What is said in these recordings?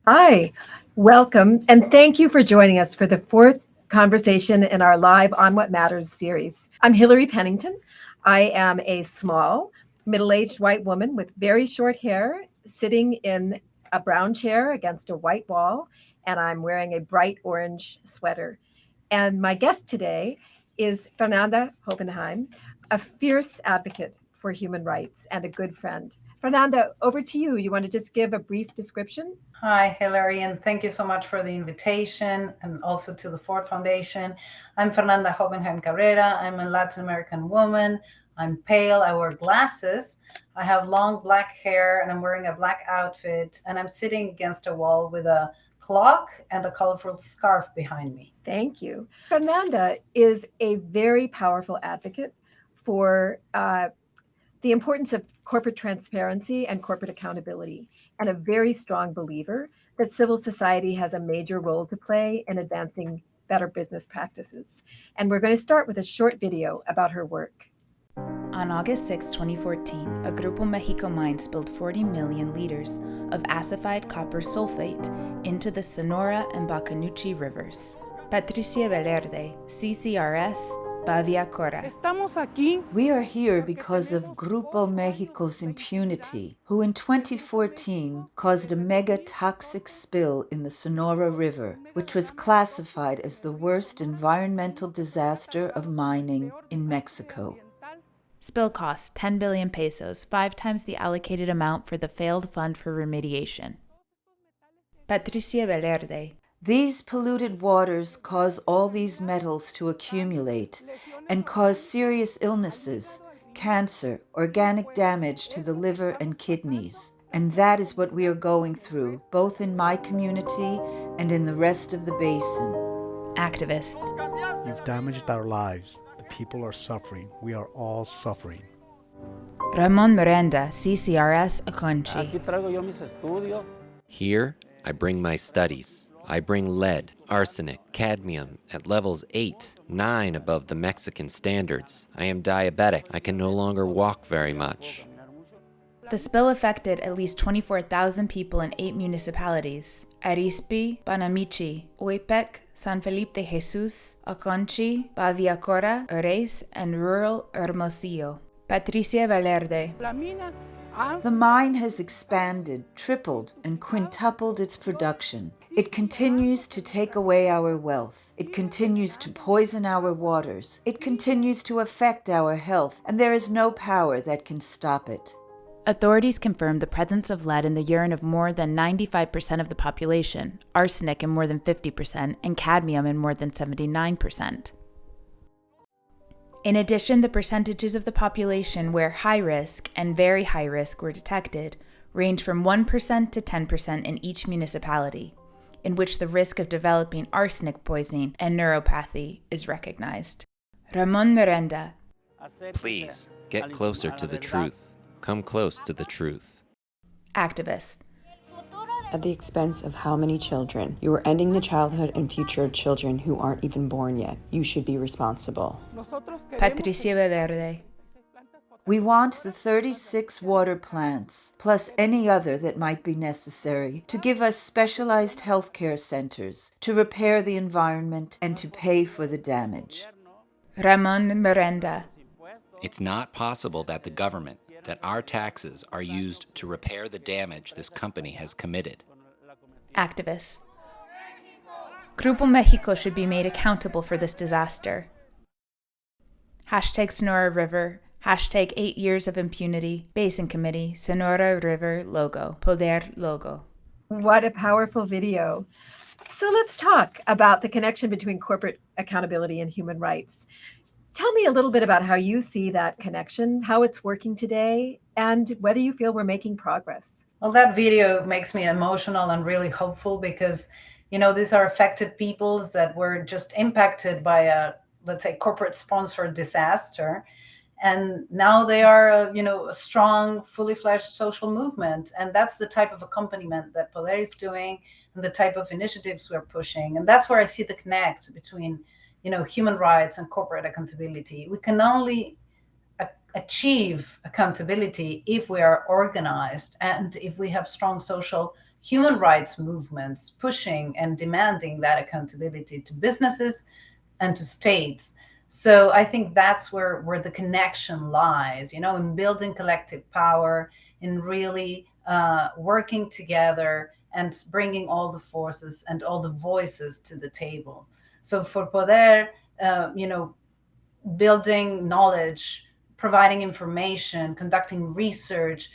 Hi, welcome, and thank you for joining us for the fourth conversation in our Live on What Matters series. I'm Hillary Pennington. I am a small, middle aged white woman with very short hair sitting in a brown chair against a white wall, and I'm wearing a bright orange sweater. And my guest today is Fernanda Hobenheim, a fierce advocate for human rights and a good friend. Fernanda, over to you. You want to just give a brief description? Hi, Hilary, and thank you so much for the invitation and also to the Ford Foundation. I'm Fernanda Hobenheim Cabrera. I'm a Latin American woman. I'm pale. I wear glasses. I have long black hair and I'm wearing a black outfit. And I'm sitting against a wall with a clock and a colorful scarf behind me. Thank you. Fernanda is a very powerful advocate for the importance of corporate transparency and corporate accountability, and a very strong believer that civil society has a major role to play in advancing better business practices. And we're going to start with a short video about her work. On August 6, 2014, a Grupo Mexico mine spilled 40 million liters of acidified copper sulfate into the Sonora and Bacanuchi rivers. Patricia Valerde, CCRS, Bavia Cora. We are here because of Grupo Mexico's impunity, who in 2014 caused a mega toxic spill in the Sonora River, which was classified as the worst environmental disaster of mining in Mexico. Spill costs 10 billion pesos, 5 times the allocated amount for the failed fund for remediation. Patricia Valerde. These polluted waters cause all these metals to accumulate and cause serious illnesses, cancer, organic damage to the liver and kidneys. And that is what we are going through, both in my community and in the rest of the basin. Activist. You've damaged our lives. The people are suffering. We are all suffering. Ramon Miranda, CCRS, Aconchi. Here, I bring my studies. I bring lead, arsenic, cadmium at levels 8, 9 above the Mexican standards. I am diabetic. I can no longer walk very much. The spill affected at least 24,000 people in 8 municipalities: Arizpe, Panamichi, Huipec, San Felipe de Jesus, Aconchi, Baviacora, Ures, and rural Hermosillo. Patricia Valerde. The mine has expanded, tripled, and quintupled its production. It continues to take away our wealth. It continues to poison our waters. It continues to affect our health, and there is no power that can stop it. Authorities confirmed the presence of lead in the urine of more than 95% of the population, arsenic in more than 50%, and cadmium in more than 79%. In addition, the percentages of the population where high risk and very high risk were detected range from 1% to 10% in each municipality, in which the risk of developing arsenic poisoning and neuropathy is recognized. Ramon Miranda. Please, get closer to the truth. Come close to the truth. Activist. At the expense of how many children? You are ending the childhood and future of children who aren't even born yet. You should be responsible. Patricia Valerde. We want the 36 water plants, plus any other that might be necessary, to give us specialized healthcare centers, to repair the environment, and to pay for the damage. Ramon Miranda. It's not possible that the government, that our taxes are used to repair the damage this company has committed. Activists. Grupo Mexico should be made accountable for this disaster. Hashtag Sonora River, hashtag 8 years of impunity, Basin Committee, Sonora River logo, Poder logo. What a powerful video. So let's talk about the connection between corporate accountability and human rights. Tell me a little bit about how you see that connection, how it's working today, and whether you feel we're making progress. Well, that video makes me emotional and really hopeful because, these are affected peoples that were just impacted by a, let's say, corporate sponsored disaster. And now they are, a strong, fully fledged social movement. And that's the type of accompaniment that Poder is doing and the type of initiatives we're pushing. And that's where I see the connect between human rights and corporate accountability. We can only achieve accountability if we are organized and if we have strong social human rights movements pushing and demanding that accountability to businesses and to states. So I think that's where the connection lies, in building collective power, in really working together and bringing all the forces and all the voices to the table. So for Poder, building knowledge, providing information, conducting research,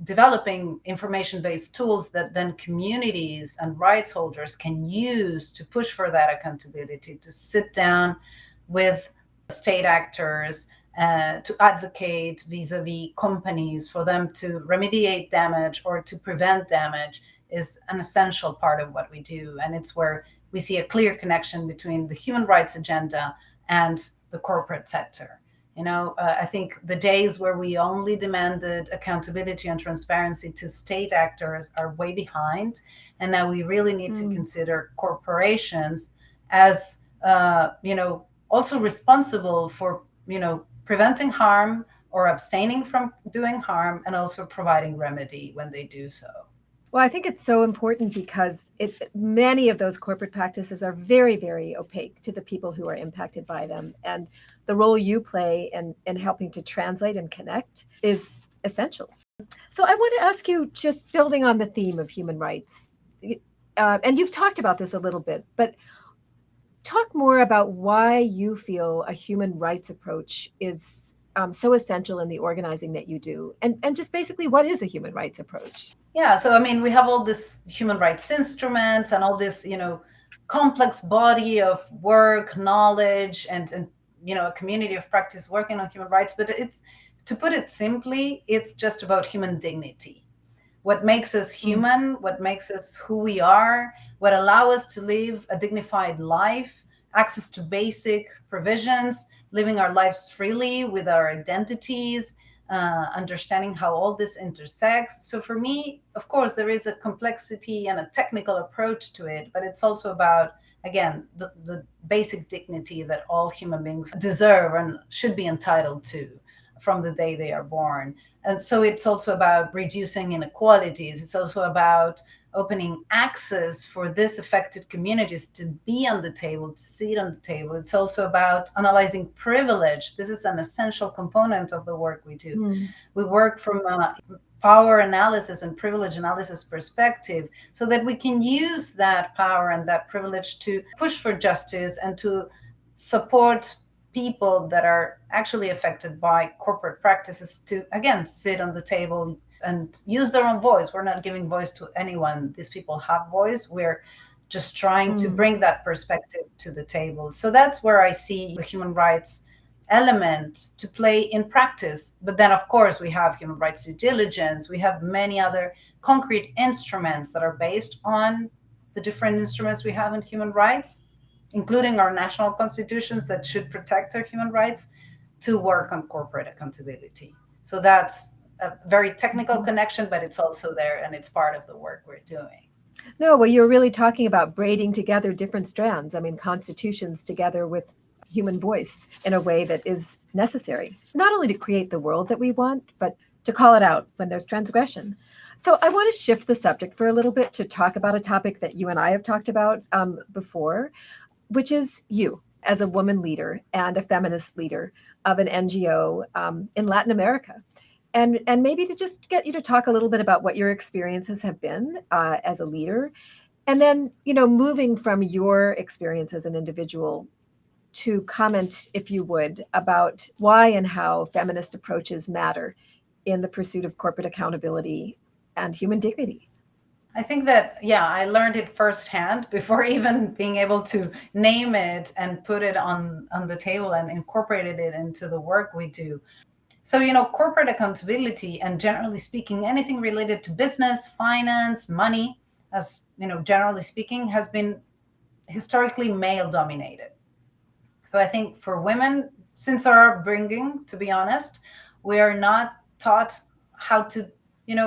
developing information-based tools that then communities and rights holders can use to push for that accountability, to sit down with state actors, to advocate vis-a-vis companies for them to remediate damage or to prevent damage, is an essential part of what we do. And it's where we see a clear connection between the human rights agenda and the corporate sector. I think the days where we only demanded accountability and transparency to state actors are way behind. And now we really need to consider corporations as, also responsible for, preventing harm or abstaining from doing harm, and also providing remedy when they do so. Well, I think it's so important because many of those corporate practices are very, very opaque to the people who are impacted by them. And the role you play in helping to translate and connect is essential. So I want to ask you, just building on the theme of human rights, and you've talked about this a little bit, but talk more about why you feel a human rights approach is so essential in the organizing that you do. And just basically, what is a human rights approach? Yeah, so we have all this human rights instruments and all this, complex body of work, knowledge, and a community of practice working on human rights. But to put it simply, it's just about human dignity. What makes us human, what makes us who we are, what allows us to live a dignified life, access to basic provisions, living our lives freely with our identities, understanding how all this intersects. So for me, of course, there is a complexity and a technical approach to it, but it's also about, again, the basic dignity that all human beings deserve and should be entitled to from the day they are born. And so it's also about reducing inequalities. It's also about opening access for this affected communities to be on the table, to sit on the table. It's also about analyzing privilege. This is an essential component of the work we do. We work from a power analysis and privilege analysis perspective so that we can use that power and that privilege to push for justice and to support people that are actually affected by corporate practices to, again, sit on the table and use their own voice. We're not giving voice to anyone. These people have voice. We're just trying to bring that perspective to the table. So that's where I see the human rights element to play in practice. But then, of course, we have human rights due diligence. We have many other concrete instruments that are based on the different instruments we have in human rights, including our national constitutions that should protect our human rights, to work on corporate accountability. So that's a very technical connection, but it's also there and it's part of the work we're doing. No, well, you're really talking about braiding together different strands. Constitutions together with human voice in a way that is necessary, not only to create the world that we want, but to call it out when there's transgression. So I want to shift the subject for a little bit to talk about a topic that you and I have talked about before, which is you as a woman leader and a feminist leader of an NGO in Latin America. And maybe to just get you to talk a little bit about what your experiences have been as a leader. And then, moving from your experience as an individual to comment, if you would, about why and how feminist approaches matter in the pursuit of corporate accountability and human dignity. I think that, I learned it firsthand before even being able to name it and put it on the table and incorporated it into the work we do. So, corporate accountability and, generally speaking, anything related to business, finance, money, as, generally speaking, has been historically male dominated. So I think for women, since our upbringing, to be honest, we are not taught how to,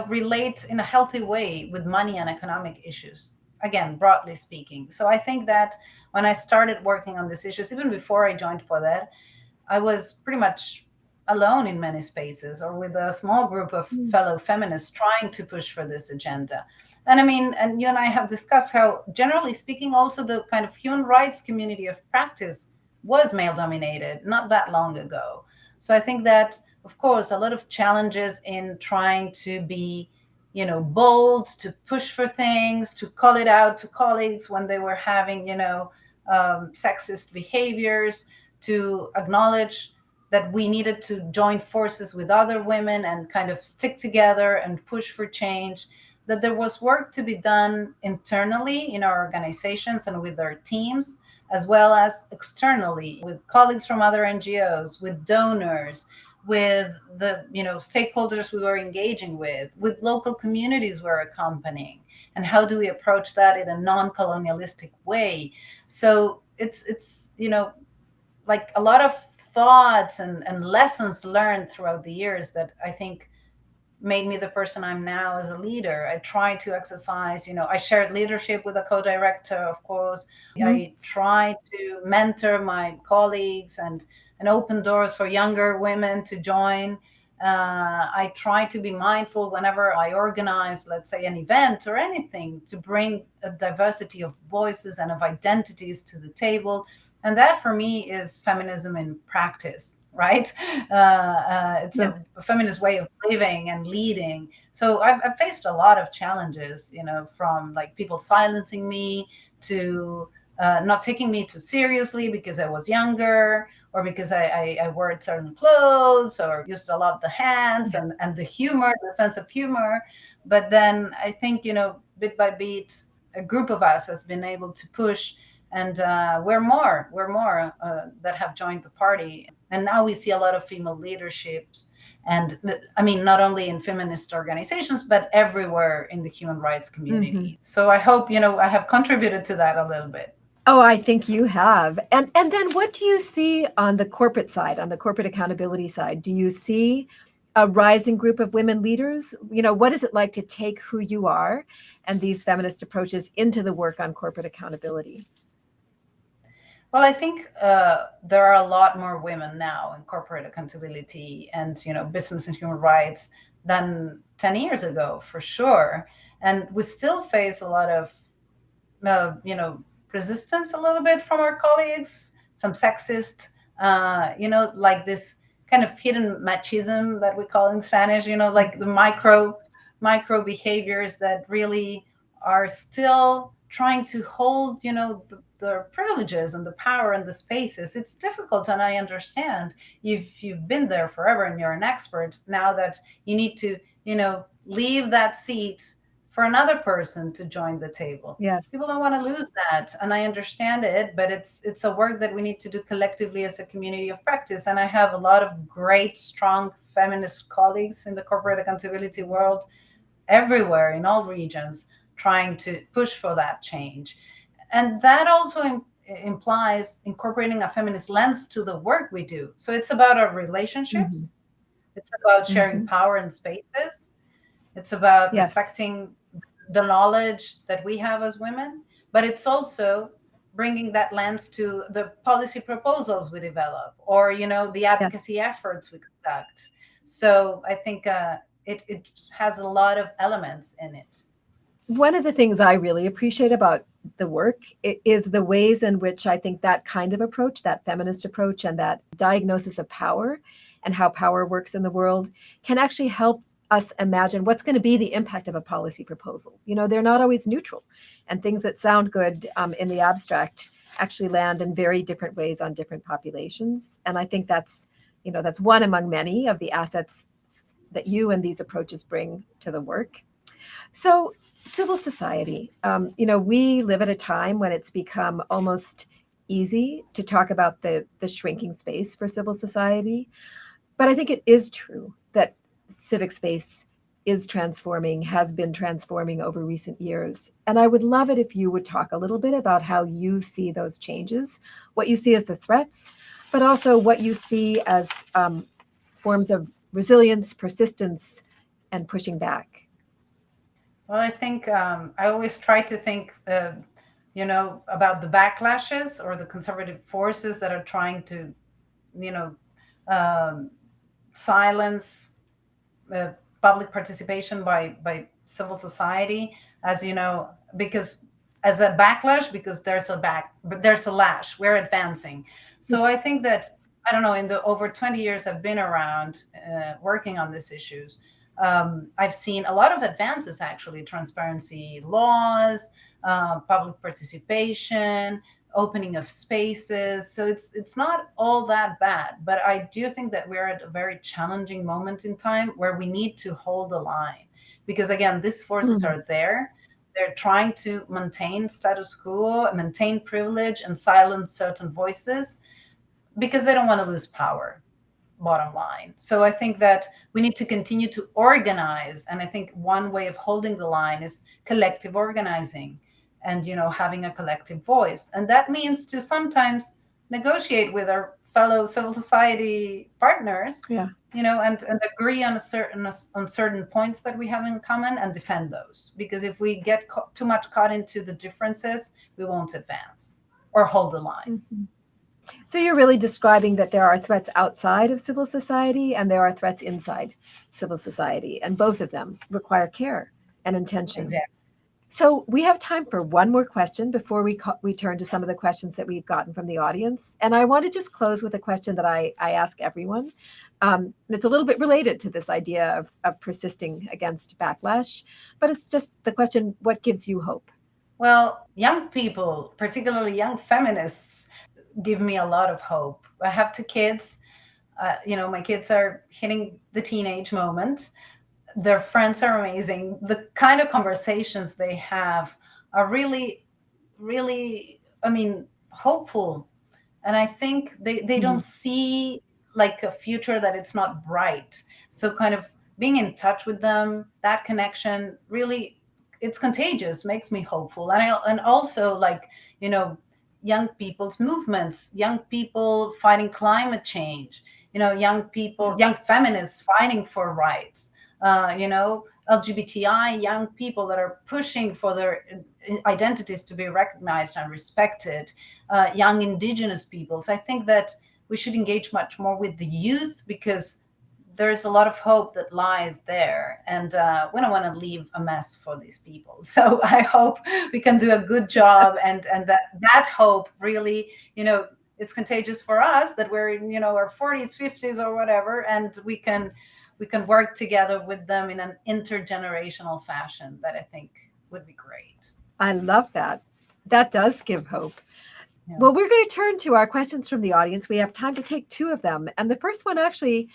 relate in a healthy way with money and economic issues, again, broadly speaking. So I think that when I started working on these issues, even before I joined Poder, I was pretty much alone in many spaces, or with a small group of fellow feminists trying to push for this agenda. And I mean, and you and I have discussed how, generally speaking, also the kind of human rights community of practice was male dominated not that long ago. So I think that, of course, a lot of challenges in trying to be, bold, to push for things, to call it out to colleagues when they were having, sexist behaviors, to acknowledge that we needed to join forces with other women and kind of stick together and push for change, that there was work to be done internally in our organizations and with our teams, as well as externally with colleagues from other NGOs, with donors, with the stakeholders we were engaging with local communities we're accompanying, and how do we approach that in a non-colonialistic way. So it's like a lot of thoughts and lessons learned throughout the years that I think made me the person I'm now as a leader. I try to exercise, I shared leadership with a co-director, of course. I try to mentor my colleagues and open doors for younger women to join. I try to be mindful whenever I organize, let's say, an event or anything, to bring a diversity of voices and of identities to the table. And that for me is feminism in practice, right? It's a feminist way of living and leading. So I've faced a lot of challenges, from like people silencing me to not taking me too seriously because I was younger, or because I wore certain clothes, or used a lot the hands and the humor, the sense of humor. But then I think, bit by bit, a group of us has been able to push, and we're more that have joined the party. And now we see a lot of female leaderships, and I mean, not only in feminist organizations, but everywhere in the human rights community. So I hope, I have contributed to that a little bit. Oh, I think you have. And then what do you see on the corporate side, on the corporate accountability side? Do you see a rising group of women leaders? What is it like to take who you are and these feminist approaches into the work on corporate accountability? Well, I think there are a lot more women now in corporate accountability and, business and human rights than 10 years ago, for sure. And we still face a lot of, resistance a little bit from our colleagues, some sexist, like this kind of hidden machismo that we call in Spanish, like the micro behaviors that really are still trying to hold, the privileges and the power and the spaces. It's difficult, and I understand if you've been there forever and you're an expert. Now that you need to, leave that seat for another person to join the table. Yes. People don't want to lose that, and I understand it, but it's a work that we need to do collectively as a community of practice. And I have a lot of great, strong feminist colleagues in the corporate accountability world everywhere in all regions trying to push for that change. And that also implies incorporating a feminist lens to the work we do. So it's about our relationships. It's about sharing power in spaces. It's about respecting the knowledge that we have as women, but it's also bringing that lens to the policy proposals we develop, or, the advocacy efforts we conduct. So I think it has a lot of elements in it. One of the things I really appreciate about the work is the ways in which I think that kind of approach, that feminist approach, and that diagnosis of power and how power works in the world can actually help us imagine what's going to be the impact of a policy proposal. They're not always neutral, and things that sound good in the abstract actually land in very different ways on different populations. And I think that's one among many of the assets that you and these approaches bring to the work. So civil society, we live at a time when it's become almost easy to talk about the shrinking space for civil society. But I think it is true that civic space is transforming, has been transforming over recent years. And I would love it if you would talk a little bit about how you see those changes, what you see as the threats, but also what you see as forms of resilience, persistence, and pushing back. Well, I think I always try to think, about the backlashes or the conservative forces that are trying to, silence public participation by civil society, as you know, because as a backlash, because there's a lash. We're advancing. So I think that, I don't know, in the over 20 years I've been around working on these issues, I've seen a lot of advances, actually: transparency laws, public participation, opening of spaces. So it's not all that bad, but I do think that we're at a very challenging moment in time where we need to hold the line, because again, these forces are there. They're trying to maintain status quo, maintain privilege, and silence certain voices because they don't want to lose power, bottom line. So I think that we need to continue to organize. And I think one way of holding the line is collective organizing and, having a collective voice. And that means to sometimes negotiate with our fellow civil society partners, Yeah. and agree on certain points that we have in common and defend those. Because if we get too much caught into the differences, we won't advance or hold the line. So you're really describing that there are threats outside of civil society and there are threats inside civil society, and both of them require care and intention. Exactly. So we have time for one more question before we turn to some of the questions that we've gotten from the audience. And I want to just close with a question that I ask everyone. It's a little bit related to this idea of persisting against backlash, but it's just the question: what gives you hope? Well, young people, particularly young feminists, give me a lot of hope. I have 2 kids. My kids are hitting the teenage moment. Their friends are amazing. The kind of conversations they have are really, really, hopeful. And I think they don't see like a future that it's not bright. So kind of being in touch with them, that connection, really, it's contagious, makes me hopeful. And also, like, young people's movements, young people fighting climate change, young people, young feminists fighting for rights, LGBTI young people that are pushing for their identities to be recognized and respected, young indigenous peoples. I think that we should engage much more with the youth, because there's a lot of hope that lies there, and we don't want to leave a mess for these people. So I hope we can do a good job, and that hope really, it's contagious for us, that we're in, our 40s, 50s, or whatever, and we can work together with them in an intergenerational fashion that I think would be great. I love that. That does give hope. Yeah. Well, we're going to turn to our questions from the audience. We have time to take 2 of them. And the first one actually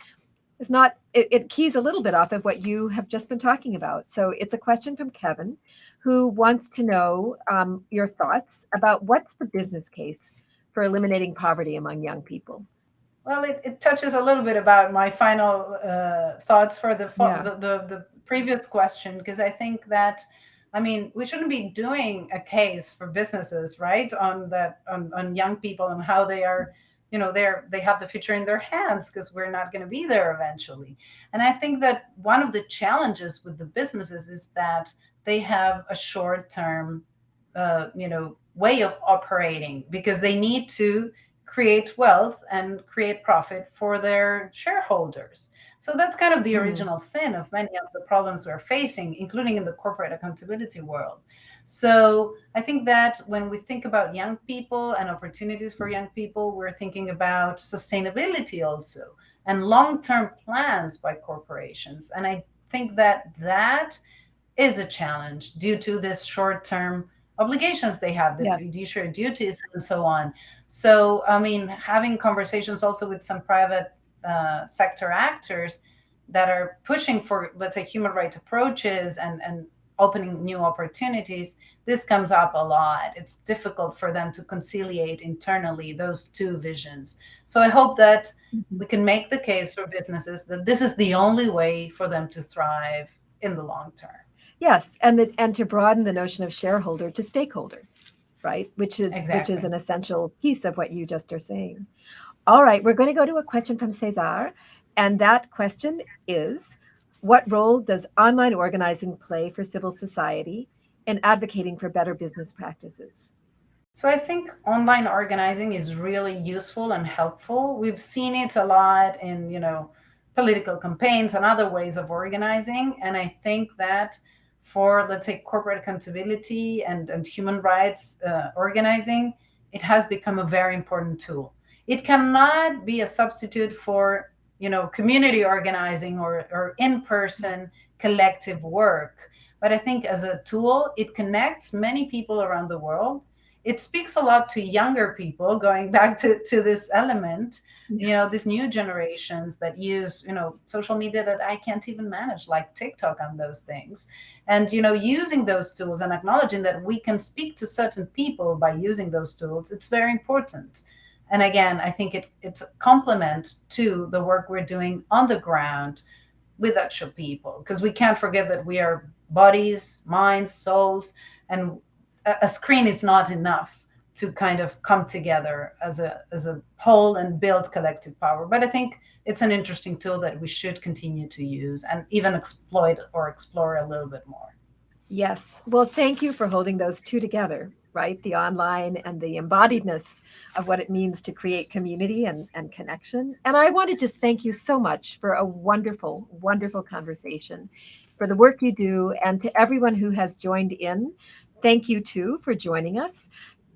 is not, it keys a little bit off of what you have just been talking about. So it's a question from Kevin, who wants to know your thoughts about what's the business case for eliminating poverty among young people. Well, it touches a little bit about my final thoughts for the previous question, because I think that, we shouldn't be doing a case for businesses, right, on young people and how they are, they have the future in their hands, because we're not going to be there eventually. And I think that one of the challenges with the businesses is that they have a short-term, way of operating, because they need to create wealth and create profit for their shareholders. So that's kind of the original sin of many of the problems we're facing, including in the corporate accountability world. So I think that when we think about young people and opportunities for young people, we're thinking about sustainability also, and long-term plans by corporations. And I think that is a challenge due to this short-term obligations they have, the fiduciary duties and so on. So, having conversations also with some private sector actors that are pushing for, let's say, human rights approaches and opening new opportunities, this comes up a lot. It's difficult for them to conciliate internally those 2 visions. So I hope that we can make the case for businesses that this is the only way for them to thrive in the long term. Yes, and to broaden the notion of shareholder to stakeholder, right? Which is an essential piece of what you just are saying. All right, we're going to go to a question from Cesar, and that question is: what role does online organizing play for civil society in advocating for better business practices? So I think online organizing is really useful and helpful. We've seen it a lot in, political campaigns and other ways of organizing. And I think that for, let's say, corporate accountability and human rights organizing, it has become a very important tool. It cannot be a substitute for, community organizing or in-person collective work. But I think as a tool, it connects many people around the world. It speaks a lot to younger people, going back to this element, these new generations that use, social media that I can't even manage, like TikTok and those things. And, using those tools and acknowledging that we can speak to certain people by using those tools, it's very important. And again, I think it's a complement to the work we're doing on the ground with actual people, because we can't forget that we are bodies, minds, souls, and a screen is not enough to kind of come together as a whole and build collective power. But I think it's an interesting tool that we should continue to use and even exploit or explore a little bit more. Yes. Well, thank you for holding those two together, right? The online and the embodiedness of what it means to create community and connection. And I want to just thank you so much for a wonderful, wonderful conversation, for the work you do, and to everyone who has joined in. Thank you too for joining us.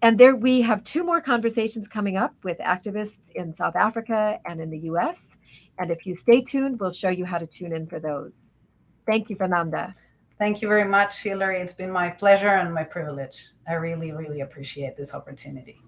And there we have 2 more conversations coming up with activists in South Africa and in the US. And if you stay tuned, we'll show you how to tune in for those. Thank you, Fernanda. Thank you very much, Hillary. It's been my pleasure and my privilege. I really, really appreciate this opportunity.